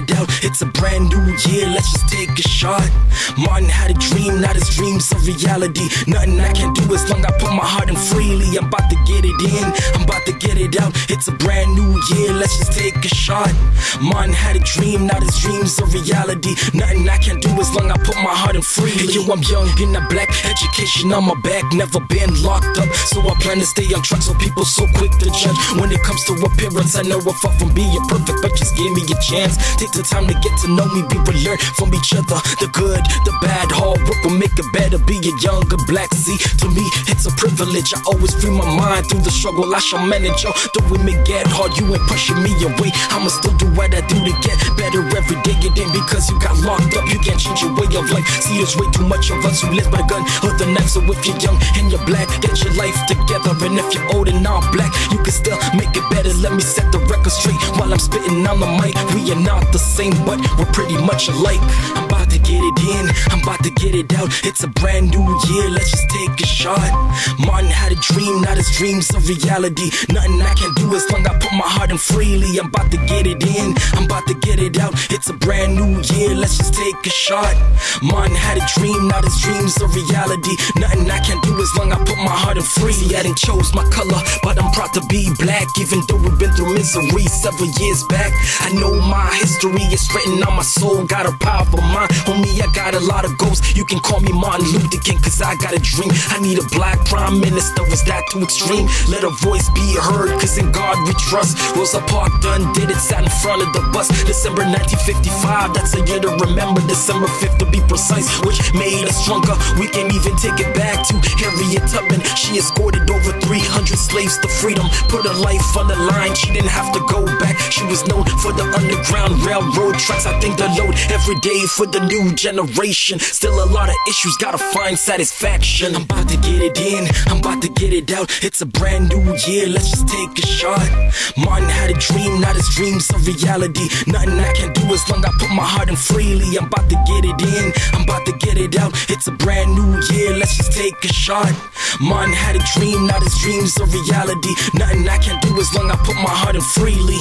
it out, it's a brand new year, let's just take a shot. Martin had a dream, now his dreams are reality. Nothing I can do as long I put my heart in freely. I'm about to get it in, I'm about to get it out, it's a brand new year, let's just take a shot. Martin had a dream, now his dreams are reality. Nothing I can do as long I put my heart in freely. Yo, I'm young and I'm black, education on my back, never been locked up, so I plan to stay on track so people so quick to judge. When it comes to appearance, I know we're far from being perfect, but just give me a chance. Take the time to get to know me, we will learn from each other. The good, the bad, hard work will make it better. Be a younger black, see, to me it's a privilege. I always free my mind through the struggle, I shall manage. Yo, though it may get hard, you ain't pushing me away. I'ma still do what I do to get better every day. It ain't because you got locked up, you can't change your way of life. See, there's way too much of us who live by the gun or the knife. So if you're young and you're black, get your life together. And if you're old and not black, you can still make it better. Let me set the record straight while I'm spitting on the mic. We are not the same, but we're pretty much alike. I'm about to get it in, I'm about to get it out, it's a brand new year, let's just take a shot. Martin had a dream, now his dreams are reality. Nothing I can do as long I put my heart in freely. I'm about to get it in, I'm about to get it out, it's a brand new year, let's just take a shot. Martin had a dream, now his dreams are reality. Nothing I can do as long I put my heart in freely. I didn't chose my color, but I'm proud to be black, even though we've been through misery several years back. I know my history is written on my soul, got a powerful mind. Homie, I got a lot of goals, you can call me Martin Luther King, cause I got a dream. I need a black prime minister, is that too extreme? Let a voice be heard, cause in God we trust. Rosa Parks done did it, sat in front of the bus. December 1955, that's a year to remember. December 5th to be precise, which made us stronger. We can even take it back to Harriet Tubman. She escorted over 300 slaves to freedom, put her life on the line, she didn't have to go back. She was known for the Underground Railroad tracks. I think the load every day for the new generation. Still a lot of issues, gotta find satisfaction. I'm about to get it in, I'm about to get it out, it's a brand new year, let's just take a shot. Martin had a dream, now his dreams are reality. Nothing I can do as long I put my heart in freely. I'm about to get it in, I'm about to get it out, it's a brand new year, let's just take a shot. Martin had a dream, now his dreams are reality. Nothing I can do as long I put my heart in freely.